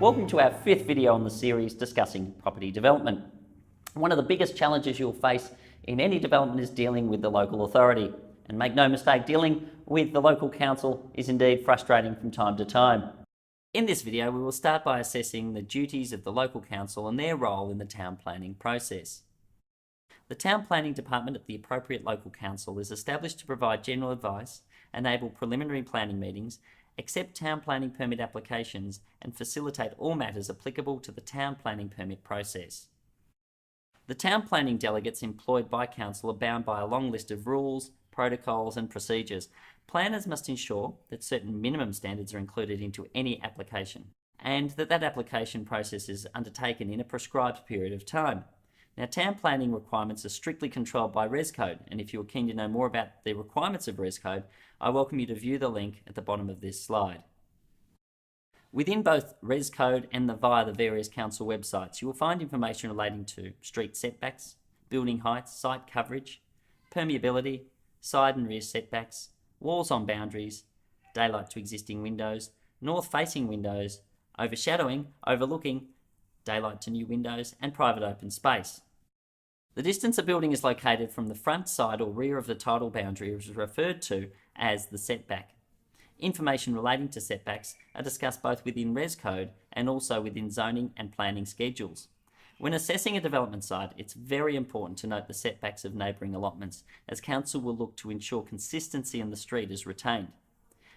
Welcome to our fifth video on the series discussing property development. One of the biggest challenges you'll face in any development is dealing with the local authority. And make no mistake, dealing with the local council is indeed frustrating from time to time. In this video, we will start by assessing the duties of the local council and their role in the town planning process. The Town Planning Department at the appropriate local council is established to provide general advice, enable preliminary planning meetings, accept town planning permit applications, and facilitate all matters applicable to the town planning permit process. The town planning delegates employed by council are bound by a long list of rules, protocols and procedures. Planners must ensure that certain minimum standards are included into any application, and that application process is undertaken in a prescribed period of time. Now, town planning requirements are strictly controlled by ResCode, and if you are keen to know more about the requirements of ResCode, I welcome you to view the link at the bottom of this slide. Within both ResCode and via the various council websites, you will find information relating to street setbacks, building heights, site coverage, permeability, side and rear setbacks, walls on boundaries, daylight to existing windows, north-facing windows, overshadowing, overlooking, daylight to new windows, and private open space. The distance a building is located from the front, side or rear of the title boundary is referred to as the setback. Information relating to setbacks are discussed both within ResCode and also within zoning and planning schedules. When assessing a development site, it's very important to note the setbacks of neighbouring allotments, as council will look to ensure consistency in the street is retained.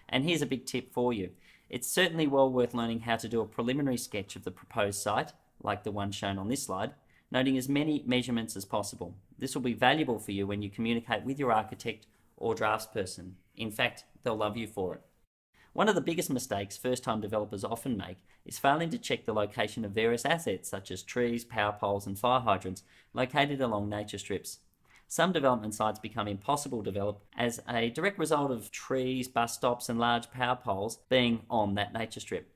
And here's a big tip for you. It's certainly well worth learning how to do a preliminary sketch of the proposed site, like the one shown on this slide, noting as many measurements as possible. This will be valuable for you when you communicate with your architect or draftsperson. In fact, they'll love you for it. One of the biggest mistakes first-time developers often make is failing to check the location of various assets such as trees, power poles and fire hydrants located along nature strips. Some development sites become impossible to develop as a direct result of trees, bus stops and large power poles being on that nature strip.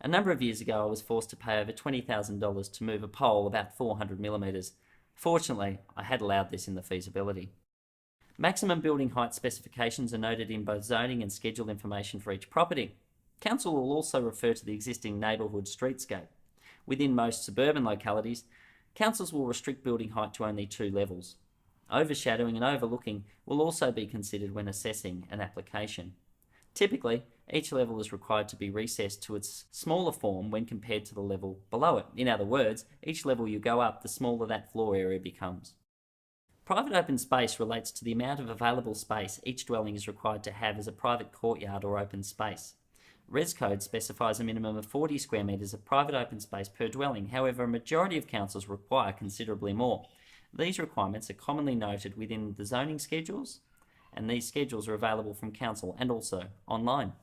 A number of years ago, I was forced to pay over $20,000 to move a pole about 400 millimetres. Fortunately, I had allowed this in the feasibility. Maximum building height specifications are noted in both zoning and schedule information for each property. Council will also refer to the existing neighbourhood streetscape. Within most suburban localities, councils will restrict building height to only 2 levels. Overshadowing and overlooking will also be considered when assessing an application. Typically, each level is required to be recessed to its smaller form when compared to the level below it. In other words, each level you go up, the smaller that floor area becomes. Private open space relates to the amount of available space each dwelling is required to have as a private courtyard or open space. ResCode specifies a minimum of 40 square metres of private open space per dwelling. However, a majority of councils require considerably more. These requirements are commonly noted within the zoning schedules, and these schedules are available from council and also online.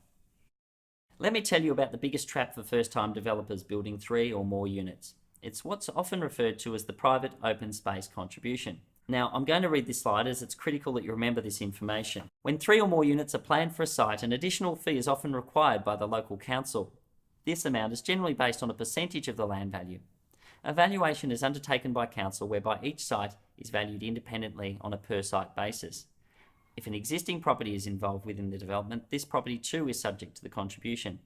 Let me tell you about the biggest trap for first-time developers building 3 or more units. It's what's often referred to as the private open space contribution. Now, I'm going to read this slide as it's critical that you remember this information. When 3 or more units are planned for a site, an additional fee is often required by the local council. This amount is generally based on a percentage of the land value. A valuation is undertaken by council whereby each site is valued independently on a per-site basis. If an existing property is involved within the development, this property too is subject to the contribution.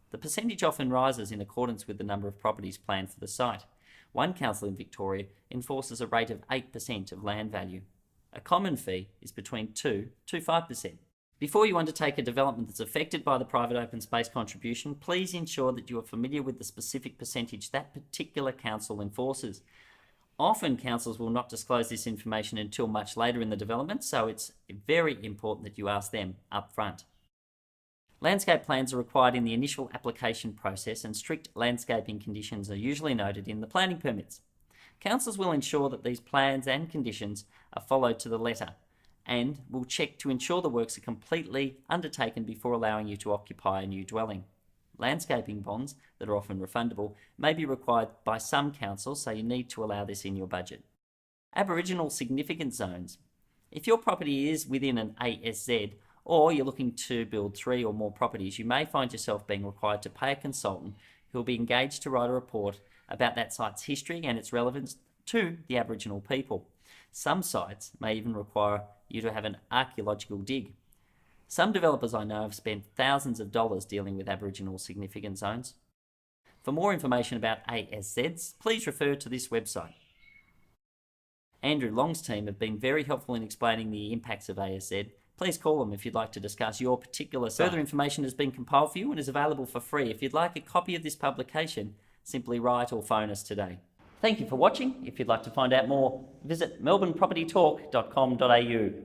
The percentage often rises in accordance with the number of properties planned for the site. One council in Victoria enforces a rate of 8% of land value. A common fee is between 2 to 5%. Before you undertake a development that's affected by the private open space contribution, please ensure that you are familiar with the specific percentage that particular council enforces. Often councils will not disclose this information until much later in the development, so it's very important that you ask them up front. Landscape plans are required in the initial application process, and strict landscaping conditions are usually noted in the planning permits. Councils will ensure that these plans and conditions are followed to the letter, and will check to ensure the works are completely undertaken before allowing you to occupy a new dwelling. Landscaping bonds, that are often refundable, may be required by some councils, so you need to allow this in your budget. Aboriginal significant zones. If your property is within an ASZ, or you're looking to build 3 or more properties, you may find yourself being required to pay a consultant who will be engaged to write a report about that site's history and its relevance to the Aboriginal people. Some sites may even require you to have an archaeological dig. Some developers I know have spent thousands of dollars dealing with Aboriginal significant zones. For more information about ASZs, please refer to this website. Andrew Long's team have been very helpful in explaining the impacts of ASZ. Please call them if you'd like to discuss your particular site. Further information has been compiled for you and is available for free. If you'd like a copy of this publication, simply write or phone us today. Thank you for watching. If you'd like to find out more, visit melbournepropertytalk.com.au.